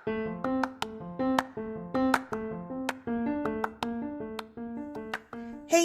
Hey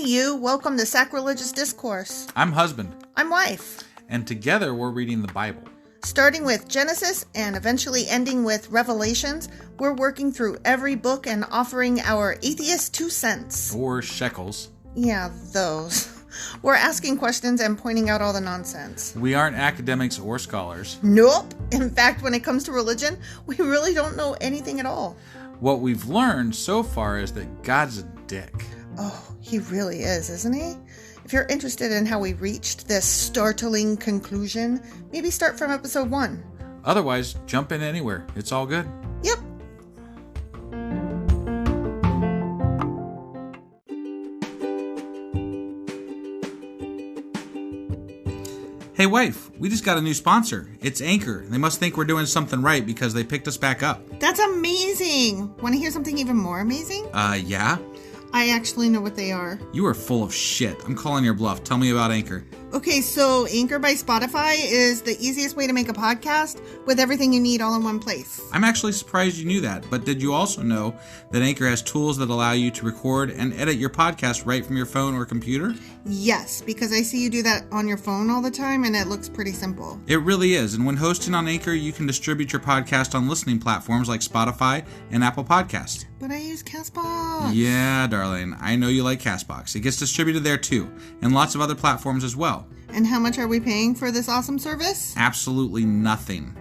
you, welcome to Sacrilegious Discourse. I'm husband. I'm wife. And together we're reading the Bible. Starting with Genesis and eventually ending with Revelations, we're working through every book and offering our atheist 2 cents. Or shekels. Yeah, those. We're asking questions and pointing out all the nonsense. We aren't academics or scholars. Nope. In fact, when it comes to religion, we really don't know anything at all. What we've learned so far is that God's a dick. Oh, he really is, isn't he? If you're interested in how we reached this startling conclusion, maybe start from episode 1. Otherwise, jump in anywhere. It's all good. Yep. Hey wife, we just got a new sponsor. It's Anchor. They must think we're doing something right because they picked us back up. That's amazing. Want to hear something even more amazing? Yeah? I actually know what they are. You are full of shit. I'm calling your bluff. Tell me about Anchor. Okay, so Anchor by Spotify is the easiest way to make a podcast with everything you need all in one place. I'm actually surprised you knew that, but did you also know that Anchor has tools that allow you to record and edit your podcast right from your phone or computer? Yes, because I see you do that on your phone all the time and it looks pretty simple. It really is, and when hosting on Anchor, you can distribute your podcast on listening platforms like Spotify and Apple Podcasts. But I use CastBox. Yeah, darling, I know you like CastBox. It gets distributed there too, and lots of other platforms as well. And how much are we paying for this awesome service? Absolutely nothing.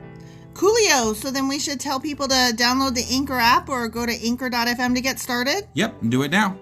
Coolio! So then we should tell people to download the Anchor app or go to anchor.fm to get started? Yep, do it now.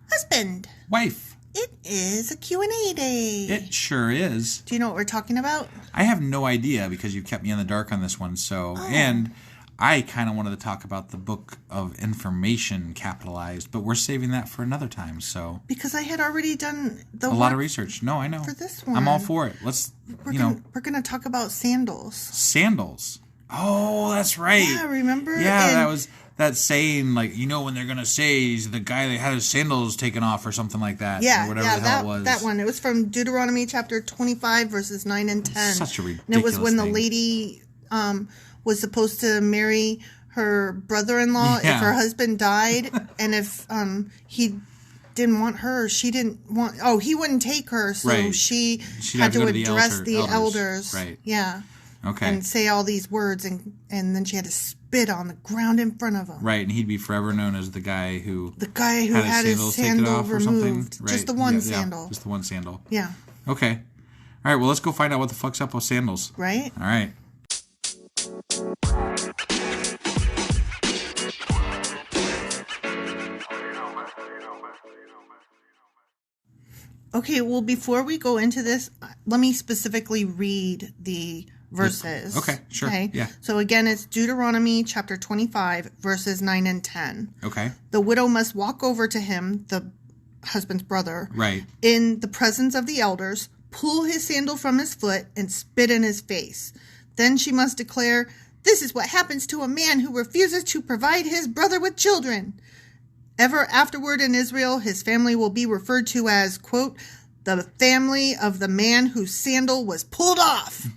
Husband. Wife. It is a Q&A day. It sure is. Do you know what we're talking about? I have no idea because you've kept me in the dark on this one, and I kind of wanted to talk about the book of information capitalized, but we're saving that for another time, so. Because I had already done a lot of research. No, I know. For this one. I'm all for it. We're going to talk about sandals. Sandals. Oh, that's right. Yeah, remember? Yeah, that was that saying, like, when they're going to say he's the guy that had his sandals taken off or something like that. Yeah, or whatever the hell it was. That one. It was from Deuteronomy Chapter 25, verses 9 and 10. Such a ridiculous And it was when thing. the lady was supposed to marry her brother-in-law if her husband died. And if he didn't want her, she didn't want... Oh, he wouldn't take her, so she had to address the elders. Right. Yeah. Okay. And say all these words, and then she had to spit on the ground in front of him. Right, and he'd be forever known as the guy who had his sandal removed. Right. Just the one sandal. Yeah, just the one sandal. Yeah. Okay. All right, well, let's go find out what the fuck's up with sandals. Right? All right. Okay, well, before we go into this, let me specifically read the verses. Okay, sure. Okay? Yeah. So again, it's Deuteronomy chapter 25, verses 9 and 10. Okay. The widow must walk over to him, the husband's brother, right, in the presence of the elders, pull his sandal from his foot, and spit in his face. Then she must declare, "This is what happens to a man who refuses to provide his brother with children." Ever afterward in Israel, his family will be referred to as, quote, the family of the man whose sandal was pulled off.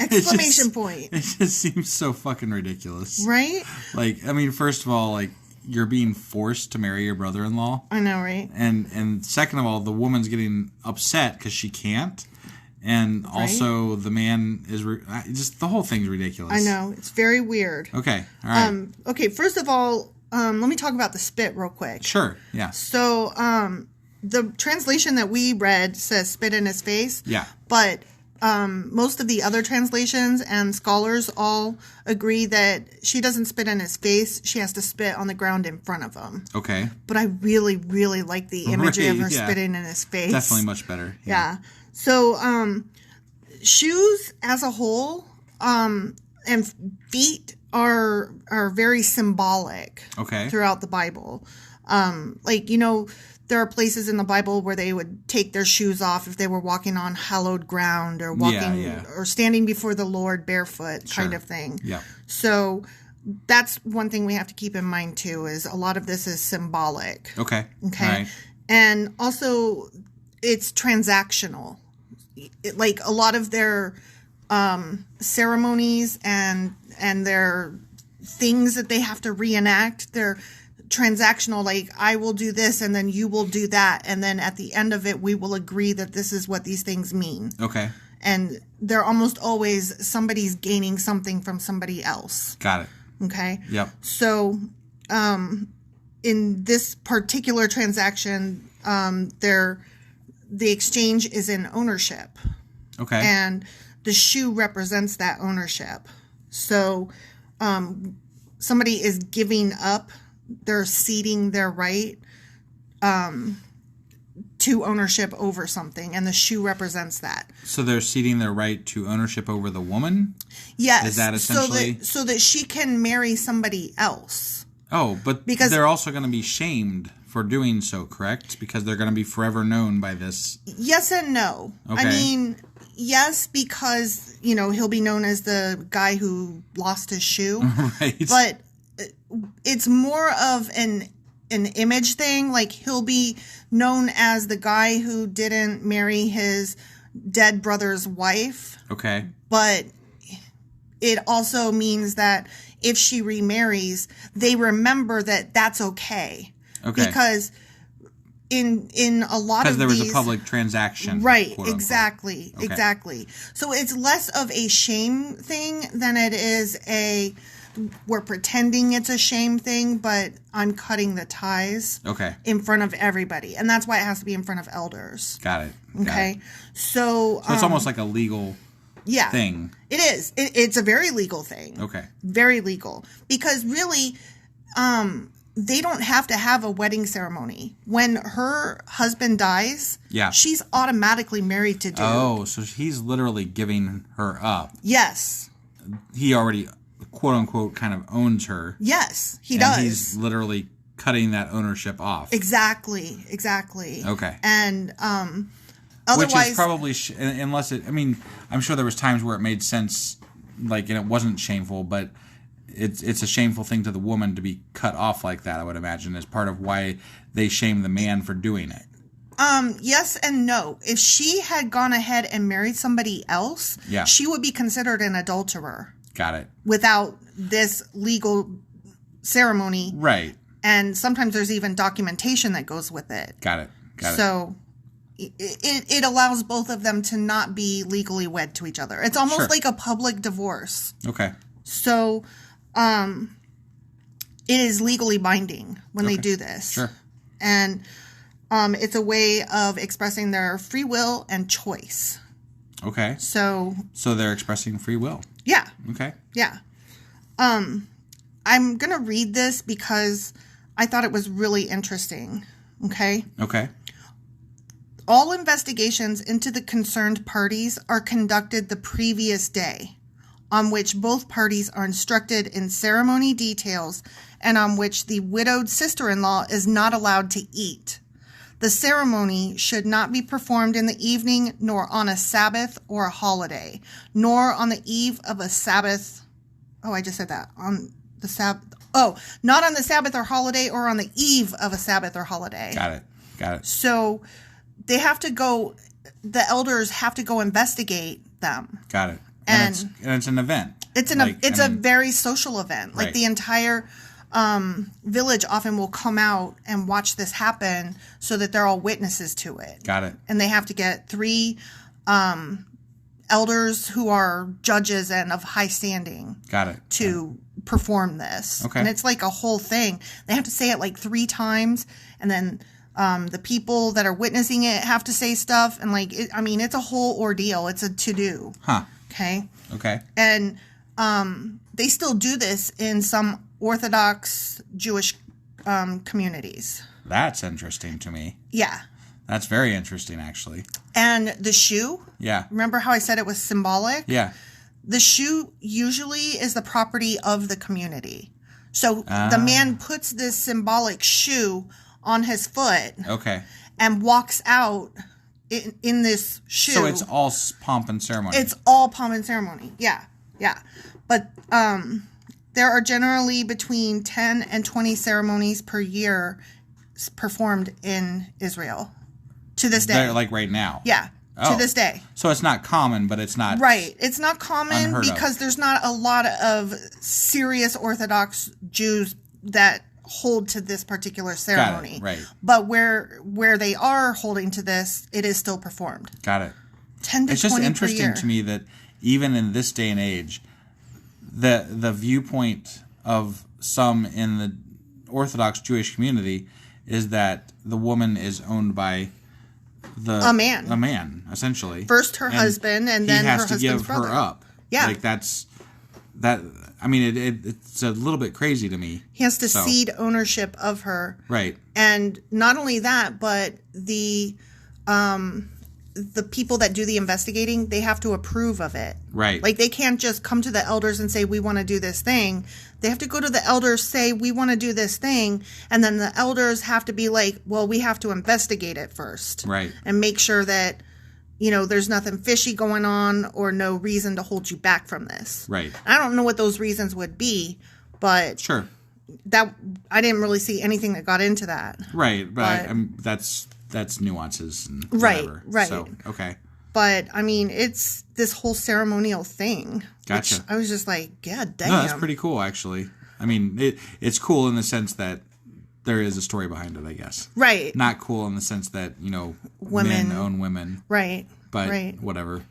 Exclamation point. It just seems so fucking ridiculous. Right? Like, I mean, first of all, like, you're being forced to marry your brother-in-law. I know, right? And second of all, the woman's getting upset because she can't. And also the man is... just the whole thing's ridiculous. I know. It's very weird. Okay. All right. Okay, first of all... let me talk about the spit real quick. Sure, yeah. So, the translation that we read says spit in his face. Yeah. But most of the other translations and scholars all agree that she doesn't spit in his face. She has to spit on the ground in front of him. Okay. But I really, really like the imagery of her spitting in his face. Definitely much better. Yeah. So, shoes as a whole and feet are very symbolic throughout the Bible. There are places in the Bible where they would take their shoes off if they were walking on hallowed ground or walking or standing before the Lord barefoot kind of thing. Yeah. So that's one thing we have to keep in mind too, is a lot of this is symbolic. Okay. Right. And also it's transactional. like a lot of their ceremonies and their things that they have to reenact, they're transactional, like I will do this and then you will do that, and then at the end of it we will agree that this is what these things mean. Okay. And they're almost always somebody's gaining something from somebody else. Got it. Okay. Yep. So in this particular transaction, the exchange is in ownership. Okay. And the shoe represents that ownership. So somebody is giving up, they're ceding their right to ownership over something, and the shoe represents that. So they're ceding their right to ownership over the woman? Yes. Is that essentially? So that she can marry somebody else. Oh, but because they're also going to be shamed for doing so, correct? Because they're going to be forever known by this. Yes and no. Okay. I mean, yes, because, he'll be known as the guy who lost his shoe. Right. But it's more of an image thing. Like, he'll be known as the guy who didn't marry his dead brother's wife. Okay. But it also means that if she remarries, they remember that that's okay. Okay. Because in a lot of these... Because there was a public transaction. Right, quote, exactly, okay. Exactly. So it's less of a shame thing than it is we're pretending it's a shame thing, but I'm cutting the ties in front of everybody. And that's why it has to be in front of elders. Got it. Okay? So it's almost like a legal thing. It is. It's a very legal thing. Okay. Very legal. Because really, they don't have to have a wedding ceremony. When her husband dies, she's automatically married to dude. Oh, so he's literally giving her up. Yes. He already, quote unquote, kind of owns her. Yes, he does. He's literally cutting that ownership off. Exactly. Okay. And otherwise, which is probably unless it. I mean, I'm sure there was times where it made sense, and it wasn't shameful, but it's a shameful thing to the woman to be cut off like that. I would imagine as part of why they shame the man for doing it. Yes and no. If she had gone ahead and married somebody else, she would be considered an adulterer. Got it. Without this legal ceremony. Right. And sometimes there's even documentation that goes with it. Got it. So it allows both of them to not be legally wed to each other. It's almost like a public divorce. Okay. So it is legally binding when they do this. Sure. And it's a way of expressing their free will and choice. Okay. So they're expressing free will. Yeah. Okay. Yeah. I'm going to read this because I thought it was really interesting. Okay? Okay. All investigations into the concerned parties are conducted the previous day, on which both parties are instructed in ceremony details and on which the widowed sister-in-law is not allowed to eat. The ceremony should not be performed in the evening, nor on a Sabbath or a holiday, nor on the eve of a Sabbath. Oh, I just said that. On the Sabbath. Oh, not on the Sabbath or holiday or on the eve of a Sabbath or holiday. Got it. So they have to go, the elders have to go investigate them. Got it. And it's an event. It's a very social event. Like the entire village often will come out and watch this happen so that they're all witnesses to it. Got it. And they have to get 3 elders who are judges and of high standing. Got it. To perform this. Okay. And it's like a whole thing. They have to say it 3 times, and then the people that are witnessing it have to say stuff, and it's a whole ordeal. It's a to-do. Huh. Okay. And they still do this in some Orthodox Jewish communities. That's interesting to me. Yeah. That's very interesting, actually. And the shoe? Yeah. Remember how I said it was symbolic? Yeah. The shoe usually is the property of the community. So the man puts this symbolic shoe on his foot. Okay. And walks out in this shoe. So it's all pomp and ceremony. It's all pomp and ceremony. Yeah. But there are generally between 10 and 20 ceremonies per year performed in Israel to this day. They're right now. Yeah. to this day. So it's not common, but it's not... Right. It's not common because there's not a lot of serious Orthodox Jews that hold to this particular ceremony. Right. But where they are holding to this, it is still performed. Got it. 10 to 20 per year. It's just interesting to me that even in this day and age, the viewpoint of some in the Orthodox Jewish community is that the woman is owned by a man, essentially. First her husband, and then her husband's brother. He has to give her up. Yeah. Like, that. I mean, it's a little bit crazy to me. He has to cede ownership of her. Right. And not only that, but the people that do the investigating, they have to approve of it. Right. Like, they can't just come to the elders and say, we want to do this thing. They have to go to the elders, say, we want to do this thing. And then the elders have to be like, well, we have to investigate it first. Right. And make sure that, there's nothing fishy going on or no reason to hold you back from this. Right. I don't know what those reasons would be, but... Sure. That I didn't really see anything that got into that. Right. But that's nuances and whatever. Right. So, okay. But, I mean, it's this whole ceremonial thing. Gotcha. Which I was just like, God damn. No, that's pretty cool, actually. I mean, it's cool in the sense that there is a story behind it, I guess. Right. Not cool in the sense that, women men own women. Right. But whatever.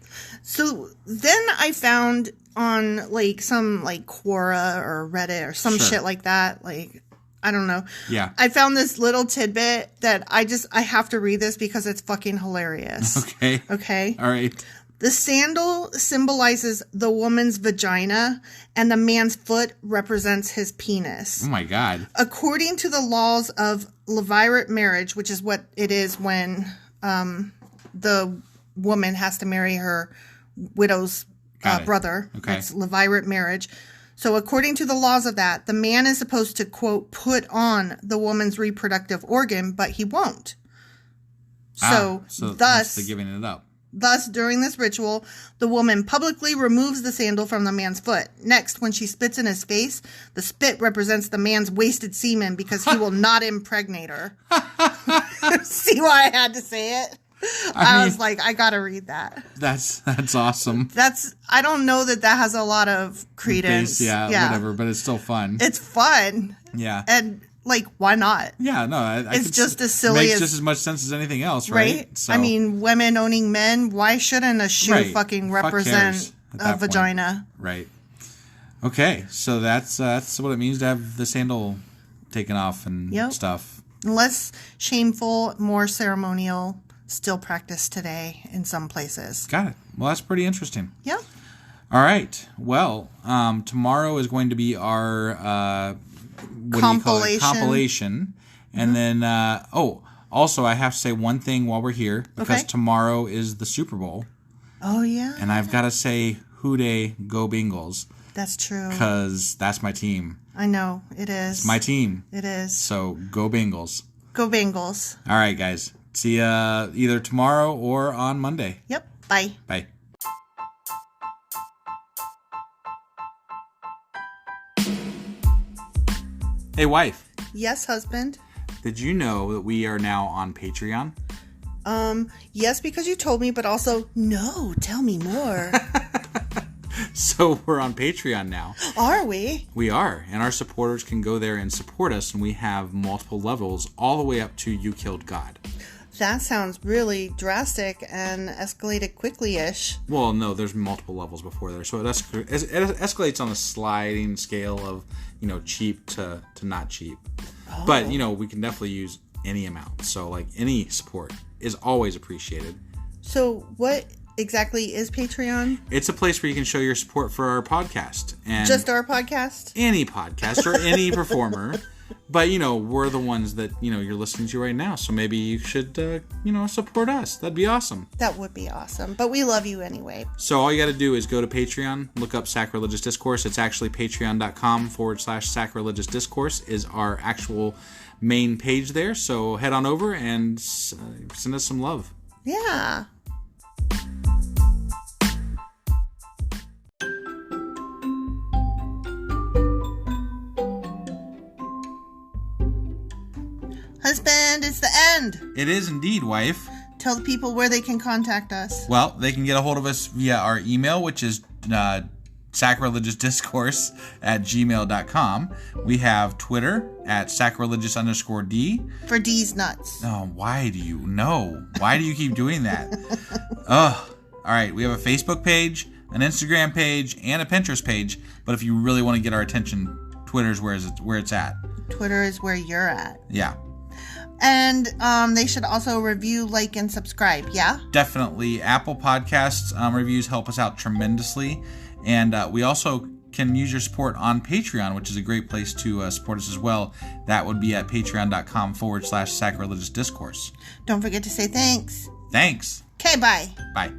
So then I found on, like, some, like, Quora or Reddit or some shit like that, like... I don't know. Yeah. I found this little tidbit that I have to read this because it's fucking hilarious. Okay. Okay. All right. The sandal symbolizes the woman's vagina and the man's foot represents his penis. Oh my God. According to the laws of levirate marriage, which is what it is when the woman has to marry her widow's brother. Okay. That's levirate marriage. So according to the laws of that, the man is supposed to, quote, put on the woman's reproductive organ, but he won't. So thus, that's the giving it up. Thus, during this ritual, the woman publicly removes the sandal from the man's foot. Next, when she spits in his face, the spit represents the man's wasted semen because he will not impregnate her. See why I had to say it? I was like, I gotta read that. That's awesome. I don't know that has a lot of credence. Whatever, but it's still fun. It's fun. Yeah. And, like, why not? Yeah, no. It's just as silly makes just as much sense as anything else, right? So, I mean, women owning men, why shouldn't a shoe fucking represent a vagina? Point. Right. Okay, so that's what it means to have the sandal taken off and stuff. Less shameful, more ceremonial. Still practiced today in some places. Got it. Well, that's pretty interesting. Yeah. All right. Well, tomorrow is going to be our compilation. And then, also I have to say one thing while we're here, because tomorrow is the Super Bowl. Oh, yeah. And I've got to say, Hooday, go Bengals. That's true. Because that's my team. I know. It is. It's my team. It is. So, go Bengals. Go Bengals. All right, guys. See you either tomorrow or on Monday. Yep. Bye. Bye. Hey, wife. Yes, husband. Did you know that we are now on Patreon? Yes, because you told me, but also, no, tell me more. So we're on Patreon now. Are we? We are. And our supporters can go there and support us, and we have multiple levels all the way up to You Killed God. That sounds really drastic and escalated quickly-ish. Well, no, there's multiple levels before there. So it escalates on a sliding scale of, cheap to not cheap. Oh. But, we can definitely use any amount. So, like, any support is always appreciated. So what exactly is Patreon? It's a place where you can show your support for our podcast. And just our podcast? Any podcast or any performer. But, we're the ones that, you're listening to right now. So maybe you should, support us. That'd be awesome. That would be awesome. But we love you anyway. So all you got to do is go to Patreon, look up Sacrilegious Discourse. It's actually patreon.com/sacrilegious discourse is our actual main page there. So head on over and send us some love. Yeah. Husband, it's the end. It is indeed, wife. Tell the people where they can contact us. Well, they can get a hold of us via our email, which is sacrilegiousdiscourse@gmail.com. We have Twitter at sacrilegious_D. For D's nuts. Oh, why do you know? Why do you keep doing that? Ugh. All right, we have a Facebook page, an Instagram page, and a Pinterest page. But if you really want to get our attention, Twitter's where it's at. Twitter is where you're at. Yeah. And they should also review, like, and subscribe, yeah? Definitely. Apple Podcasts reviews help us out tremendously. And we also can use your support on Patreon, which is a great place to support us as well. That would be at patreon.com/sacrilegiousdiscourse. Don't forget to say thanks. Thanks. Okay, bye. Bye.